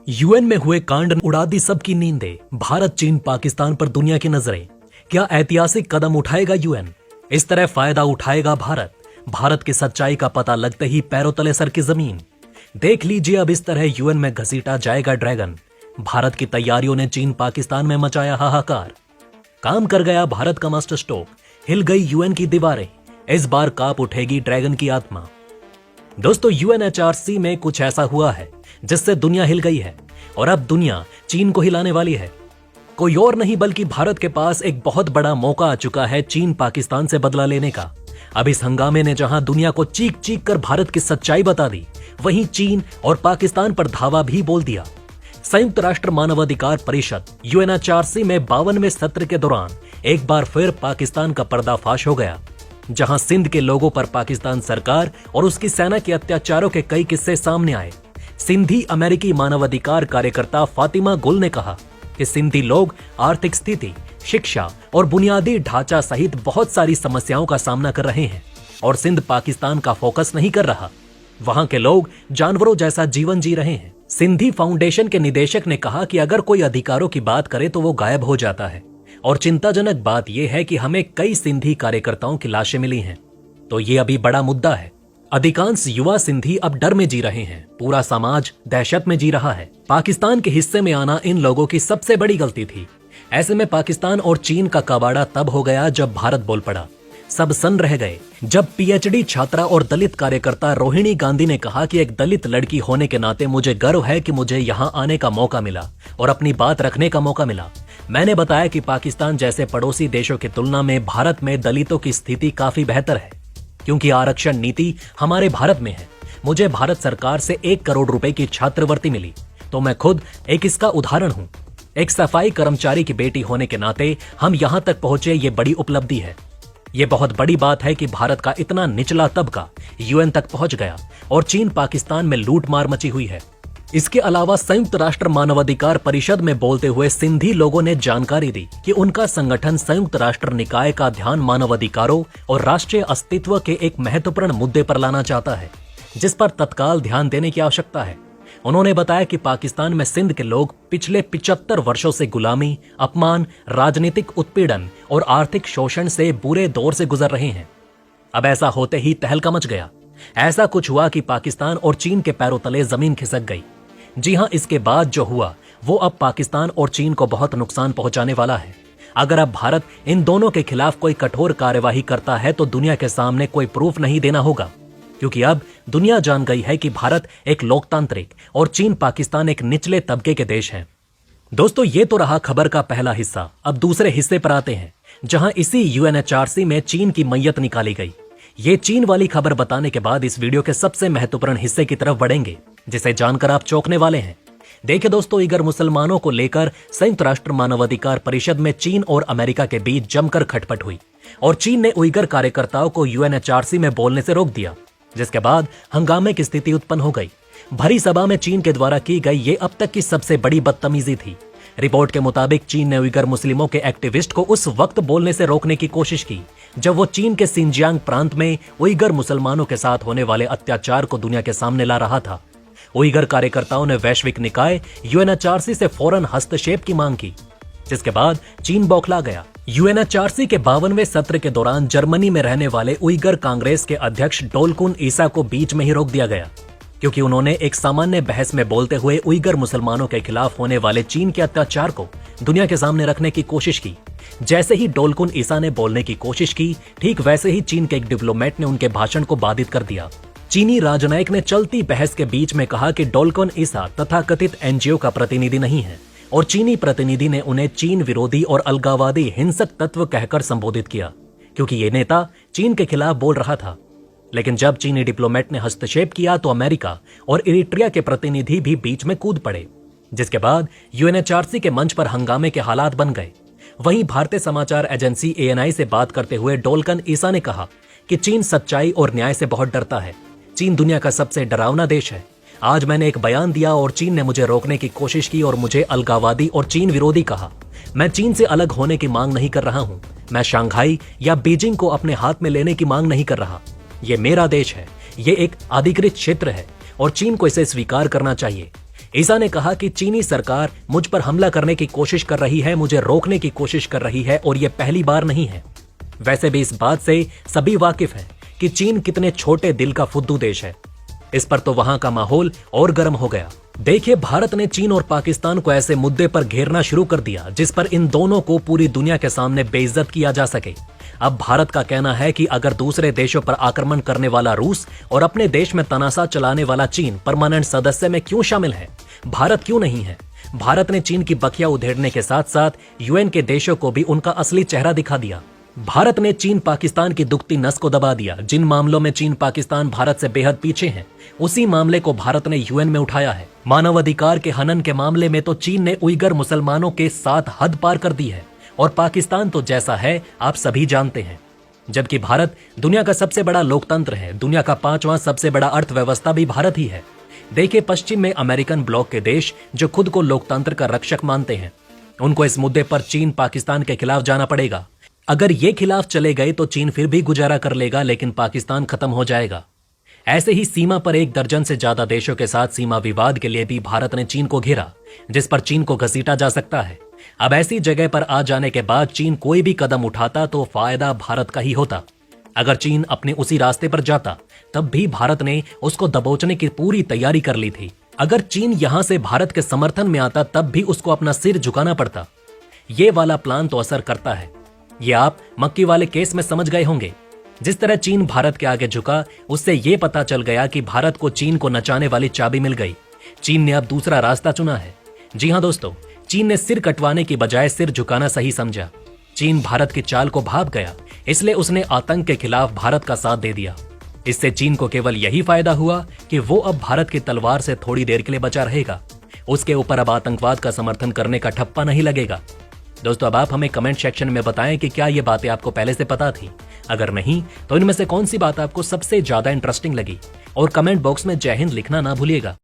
UN में हुए कांड उड़ा दी सबकी नींदें। भारत, चीन, पाकिस्तान पर दुनिया की नजरें। क्या ऐतिहासिक कदम उठाएगा यूएन? इस तरह फायदा उठाएगा भारत? भारत की सच्चाई का पता लगते ही पैरों तले सर की जमीन। देख लीजिए, अब इस तरह यूएन में घसीटा जाएगा ड्रैगन। भारत की तैयारियों ने चीन पाकिस्तान में मचाया हाहाकार। काम कर गया भारत का मास्टर स्ट्रोक। हिल गई यूएन की दीवारें। इस बार कांप उठेगी ड्रैगन की आत्मा। दोस्तों, यूएनएचआरसी में कुछ ऐसा हुआ है जिससे दुनिया हिल गई है और अब दुनिया चीन को हिलाने वाली है। कोई और नहीं बल्कि भारत के पास एक बहुत बड़ा मौका आ चुका है चीन पाकिस्तान से बदला लेने का। अब इस हंगामे ने जहां दुनिया को चीख चीख कर भारत की सच्चाई बता दी, वहीं चीन और पाकिस्तान पर धावा भी बोल दिया। संयुक्त राष्ट्र मानवाधिकार परिषद यूएनएचआरसी में 52वें सत्र के दौरान एक बार फिर पाकिस्तान का पर्दाफाश हो गया, जहां सिंध के लोगों पर पाकिस्तान सरकार और उसकी सेना के अत्याचारों के कई किस्से सामने आए। सिंधी अमेरिकी मानवाधिकार कार्यकर्ता फातिमा गुल ने कहा कि सिंधी लोग आर्थिक स्थिति, शिक्षा और बुनियादी ढांचा सहित बहुत सारी समस्याओं का सामना कर रहे हैं और सिंध पाकिस्तान का फोकस नहीं कर रहा। वहां के लोग जानवरों जैसा जीवन जी रहे हैं। सिंधी फाउंडेशन के निदेशक ने कहा कि अगर कोई अधिकारों की बात करे तो वो गायब हो जाता है और चिंताजनक बात यह है कि हमें कई सिंधी कार्यकर्ताओं की लाशें मिली हैं। तो ये अभी बड़ा मुद्दा है। अधिकांश युवा सिंधी अब डर में जी रहे हैं। पूरा समाज दहशत में जी रहा है। पाकिस्तान के हिस्से में आना इन लोगों की सबसे बड़ी गलती थी। ऐसे में पाकिस्तान और चीन का कबाड़ा तब हो गया जब भारत बोल पड़ा। सब सन्न रह गए जब पीएचडी छात्रा और दलित कार्यकर्ता रोहिणी गांधी ने कहा कि एक दलित लड़की होने के नाते मुझे गर्व है कि मुझे यहाँ आने का मौका मिला और अपनी बात रखने का मौका मिला। मैंने बताया कि पाकिस्तान जैसे पड़ोसी देशों की तुलना में भारत में दलितों की स्थिति काफी बेहतर है, क्योंकि आरक्षण नीति हमारे भारत में है। मुझे भारत सरकार से 1 करोड़ रुपए की छात्रवृत्ति मिली, तो मैं खुद एक इसका उदाहरण हूँ। एक सफाई कर्मचारी की बेटी होने के नाते हम यहाँ तक पहुंचे, ये बड़ी उपलब्धि है। ये बहुत बड़ी बात है कि भारत का इतना निचला तबका यूएन तक पहुंच गया और चीन पाकिस्तान में लूट मार मची हुई है। इसके अलावा संयुक्त राष्ट्र मानवाधिकार परिषद में बोलते हुए सिंधी लोगों ने जानकारी दी कि उनका संगठन संयुक्त राष्ट्र निकाय का ध्यान मानवाधिकारों और राष्ट्रीय अस्तित्व के एक महत्वपूर्ण मुद्दे पर लाना चाहता है, जिस पर तत्काल ध्यान देने की आवश्यकता है। उन्होंने बताया कि पाकिस्तान में सिंध के लोग पिछले 75 वर्षों से गुलामी, अपमान, राजनीतिक उत्पीड़न और आर्थिक शोषण से बुरे दौर से गुजर रहे हैं। अब ऐसा होते ही तहलका मच गया। ऐसा कुछ हुआ कि पाकिस्तान और चीन के पैरों तले जमीन खिसक गई। जी हां, इसके बाद जो हुआ वो अब पाकिस्तान और चीन को बहुत नुकसान पहुंचाने वाला है। अगर अब भारत इन दोनों के खिलाफ कोई कठोर कार्यवाही करता है तो दुनिया के सामने कोई प्रूफ नहीं देना होगा, क्योंकि अब दुनिया जान गई है कि भारत एक लोकतांत्रिक और चीन पाकिस्तान एक निचले तबके के देश हैं। दोस्तों, ये तो रहा खबर का पहला हिस्सा। अब दूसरे हिस्से पर आते हैं, जहां इसी यूएनएचआरसी में चीन की मैयत निकाली गई। ये चीन वाली खबर बताने के बाद इस वीडियो के सबसे महत्वपूर्ण हिस्से की तरफ बढ़ेंगे, जिसे जानकर आप चौंकने वाले हैं। देखिए दोस्तों, उइगर मुसलमानों को लेकर संयुक्त राष्ट्र मानवाधिकार परिषद में चीन और अमेरिका के बीच जमकर खटपट हुई और चीन ने उइगर कार्यकर्ताओं को यूएनएचआरसी में बोलने से रोक दिया, जिसके बाद हंगामे की स्थिति उत्पन्न हो गई। भरी सभा में चीन के द्वारा की गई ये अब तक की सबसे बड़ी बदतमीजी थी। रिपोर्ट के मुताबिक चीन ने उइगर मुस्लिमों के एक्टिविस्ट को उस वक्त बोलने से रोकने की कोशिश की जब वो चीन के सिंजियांग प्रांत में उइगर मुसलमानों के साथ होने वाले अत्याचार को दुनिया के सामने ला रहा था। उइगर कार्यकर्ताओं ने वैश्विक निकाय यूएनएचआरसी से फौरन हस्तक्षेप की मांग की, जिसके बाद चीन बौखला गया। यूएनएचआरसी के 52वें सत्र के दौरान जर्मनी में रहने वाले उइगर कांग्रेस के अध्यक्ष डोलकुन ईसा को बीच में ही रोक दिया गया, क्योंकि उन्होंने एक सामान्य बहस में बोलते हुए उइगर मुसलमानों के खिलाफ होने वाले चीन के अत्याचार को दुनिया के सामने रखने की कोशिश की। जैसे ही डोलकुन ईसा ने बोलने की कोशिश की, ठीक वैसे ही चीन के एक डिप्लोमेट ने उनके भाषण को बाधित कर दिया। चीनी राजनयिक ने चलती बहस के बीच में कहा कि डोलकुन ईसा तथाकथित एनजीओ का प्रतिनिधि नहीं है और चीनी प्रतिनिधि ने उन्हें चीन विरोधी और अलगाववादी हिंसक तत्व कहकर संबोधित किया, क्योंकि ये नेता चीन के खिलाफ बोल रहा था। लेकिन जब चीनी डिप्लोमेट ने हस्तक्षेप किया तो अमेरिका और इरिट्रिया के प्रतिनिधि भी बीच में कूद पड़े, जिसके बाद यूएनएचआरसी के मंच पर हंगामे के हालात बन गए। वहीं भारतीय समाचार एजेंसी एएनआई से बात करते हुए डोलकुन ईसा ने कहा कि चीन सच्चाई और न्याय से बहुत डरता है। चीन दुनिया का सबसे डरावना देश है। आज मैंने एक बयान दिया और चीन ने मुझे रोकने की कोशिश की और मुझे अलगाववादी और चीन विरोधी कहा। मैं चीन से अलग होने की मांग नहीं कर रहा हूं। मैं शंघाई या बीजिंग को अपने हाथ में लेने की मांग नहीं कर रहा। ये मेरा देश है, ये एक अधिकृत क्षेत्र है और चीन को इसे स्वीकार करना चाहिए। ईसा ने कहा कि चीनी सरकार मुझ पर हमला करने की कोशिश कर रही है, मुझे रोकने की कोशिश कर रही है और ये पहली बार नहीं है। वैसे भी इस बात से सभी वाकिफ हैं कि चीन कितने छोटे दिल का फुद्दू देश है। इस पर तो वहां का माहौल और गर्म हो गया। देखिए, भारत ने चीन और पाकिस्तान को ऐसे मुद्दे पर घेरना शुरू कर दिया जिस पर इन दोनों को पूरी दुनिया के सामने बेइज्जत किया जा सके। अब भारत का कहना है कि अगर दूसरे देशों पर आक्रमण करने वाला रूस और अपने देश में तनासा चलाने वाला चीन परमानेंट सदस्य में क्यों शामिल है, भारत क्यों नहीं है। भारत ने चीन की बखिया उधेड़ने के साथ साथ यूएन के देशों को भी उनका असली चेहरा दिखा दिया। भारत ने चीन पाकिस्तान की दुखती नस को दबा दिया। जिन मामलों में चीन पाकिस्तान भारत से बेहद पीछे हैं, उसी मामले को भारत ने यूएन में उठाया है। मानवाधिकार के हनन के मामले में तो चीन ने उइगर मुसलमानों के साथ हद पार कर दी है और पाकिस्तान तो जैसा है आप सभी जानते हैं। जबकि भारत दुनिया का सबसे बड़ा लोकतंत्र है, दुनिया का 5वां सबसे बड़ा अर्थव्यवस्था भी भारत ही है। देखिए, पश्चिम में अमेरिकन ब्लॉक के देश जो खुद को लोकतंत्र का रक्षक मानते हैं, उनको इस मुद्दे पर चीन पाकिस्तान के खिलाफ जाना पड़ेगा। अगर ये खिलाफ चले गए तो चीन फिर भी गुजारा कर लेगा, लेकिन पाकिस्तान खत्म हो जाएगा। ऐसे ही सीमा पर 1 दर्जन से ज्यादा देशों के साथ सीमा विवाद के लिए भी भारत ने चीन को घेरा, जिस पर चीन को घसीटा जा सकता है। अब ऐसी जगह पर आ जाने के बाद चीन कोई भी कदम उठाता तो फायदा भारत का ही होता। अगर चीन अपने उसी रास्ते पर जाता तब भी भारत ने उसको दबोचने की पूरी तैयारी कर ली थी। अगर चीन यहां से भारत के समर्थन में आता तब भी उसको अपना सिर झुकाना पड़ता। ये वाला प्लान तो असर करता है। ये आप मक्की वाले केस में समझ गए होंगे। जिस तरह चीन भारत के आगे झुका, उससे ये पता चल गया कि भारत को चीन को नचाने वाली चाबी मिल गई। चीन ने अब दूसरा रास्ता चुना है। जी हां दोस्तों, चीन ने सिर कटवाने की बजाय सिर झुकाना सही समझा। चीन भारत की चाल को भाप गया, इसलिए उसने आतंक के खिलाफ भारत का साथ दे दिया। इससे चीन को केवल यही फायदा हुआ कि वो अब भारत की तलवार से थोड़ी देर के लिए बचा रहेगा। उसके ऊपर अब आतंकवाद का समर्थन करने का ठप्पा नहीं लगेगा। दोस्तों, अब आप हमें कमेंट सेक्शन में बताएं कि क्या ये बातें आपको पहले से पता थी। अगर नहीं तो इनमें से कौन सी बात आपको सबसे ज्यादा इंटरेस्टिंग लगी, और कमेंट बॉक्स में जय हिंद लिखना ना भूलिएगा।